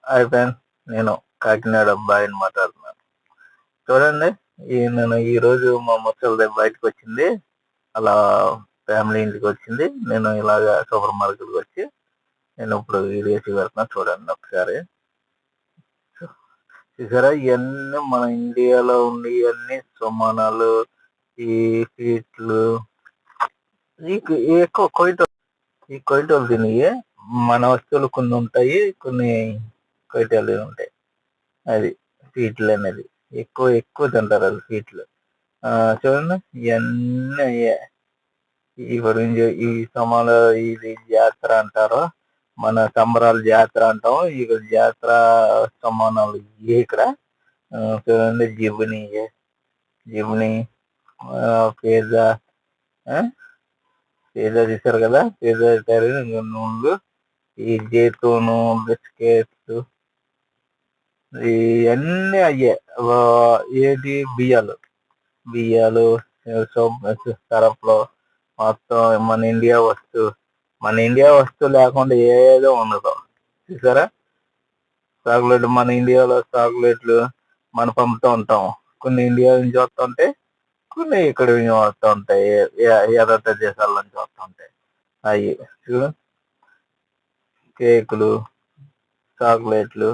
Hi friends, నేను కాకినాడ అబ్బాయిని మాట్లాడుతున్నాను. చూడండి, నేను ఈరోజు మా ముసలిది బయటకు వచ్చింది. అలా ఫ్యామిలీ ఇంటికి వచ్చింది. నేను ఇలాగా సూపర్ మార్కెట్కి వచ్చి నేను ఇప్పుడు వీడియోస్ పెడుతున్నా, చూడండి ఒకసారి. చూసారా, ఇవన్నీ మన ఇండియాలో ఉండి ఇవన్నీ సుమానాలు, ఈ ఫీట్లు, ఈ ఎక్కువ కొయిటోలు తినివి. మన వస్తువులు కొన్ని ఉంటాయి, కొన్ని కొయిటోలు ఉంటాయి. అది ఫీట్లు అనేది ఎక్కువ ఎక్కువ తింటారు అది ఫీట్లు. చూడండి, ఇవన్నీ అయ్యే. ఇప్పుడు ఈ సమాలో ఇది జాతర అంటారు, మన సంబరాలు జాతర అంటాం. ఇక జాతర సమానాలు ఇవి ఇక్కడ. చూడండి, జిబుని పిజ్జా, పిజ్జా తీసారు కదా, పిజ్జా తీసారు. నూనెలు, ఈ జైతూను, బిస్కెట్స్, ఇవన్నీ అయ్యే. ఏది బియ్యాలు సరఫలో మొత్తం మన ఇండియా వస్తువు లేకుండా ఏదో ఉండదు. చూసారా, చాక్లెట్, మన ఇండియాలో చాక్లెట్లు మనం పంపుతూ ఉంటాం. కొన్ని ఇండియా నుంచి వస్తుంటాయి, కొన్ని ఇక్కడ వస్తూ ఉంటాయి, ఎర్ర దేశాల నుంచి వస్తూ ఉంటాయి. అవి చూడు, కేకులు, చాక్లెట్లు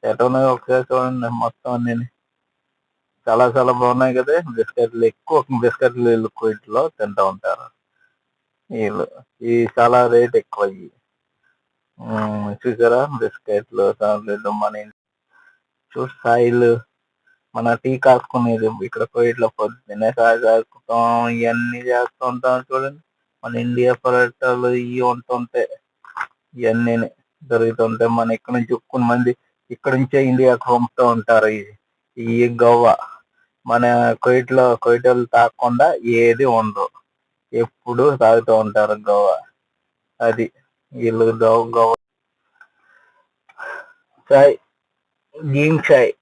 ఎట్లా ఉన్నాయో ఒకసారి చూడండి. మొత్తం అన్ని చాలా చాలా బాగున్నాయి కదా. ఎక్కువ బిస్కెట్లు వీళ్ళు వీటిలో తింటూ ఉంటారు. వీళ్ళు ఈ చాలా రేట్ ఎక్కువ. చూసారా, బిస్కెట్లు, చాక్లెట్లు, సాయిల్, మన టీ కాసుకునేది ఇక్కడ కోయిట్లో పొద్దున్నే కాసుకుంటాం. ఇవన్నీ చేస్తూ ఉంటాం. చూడండి, మన ఇండియా పర్యటనలు ఇవి ఉంటుంటాయి, ఇవన్నీ జరుగుతుంటాయి. మన ఇక్కడ నుంచి కొన్ని మంది ఇక్కడ నుంచే ఇండియాకు పంపుతూ ఉంటారు. ఈ గవ్వ మన కోయిటోళ్ళు తాగకుండా ఏది ఉండదు, ఎప్పుడు తాగుతూ ఉంటారు గవ్వ. అది వీళ్ళు గవ్వ చాయ్, గీన్ చాయ్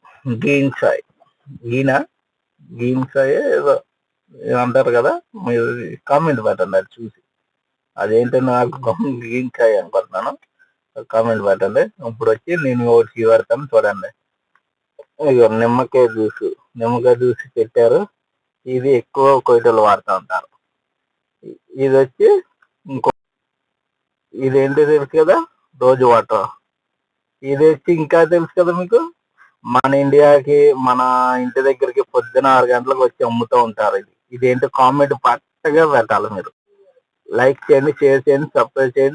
ఏదో అంటారు కదా. మీరు కామెంట్ పెట్టండి, అది చూసి అదేంటో నాకు గీన్ చాయ్ అనుకుంటున్నాను. కామెంట్ పెట్టండి. ఇప్పుడు వచ్చి నేను ఒకటి పెడతాను, చూడండి. ఇక నిమ్మకాయ జ్యూస్ పెట్టారు. ఇది ఎక్కువ కొయిటలు వాడుతూ ఉంటారు. ఇది వచ్చి ఇదేంటో తెలుసు కదా, రోజు వాటర్. ఇది వచ్చి ఇంకా తెలుసు కదా మీకు, మన ఇండియాకి మన ఇంటి దగ్గరికి పొద్దున 6 గంటలకు వచ్చి అమ్ముతూ ఉంటారు. ఇదేంటో కామెంట్ పట్టగా పెట్టాలి. మీరు లైక్ చేయండి, షేర్ చేయండి, సబ్స్క్రైబ్ చేయండి.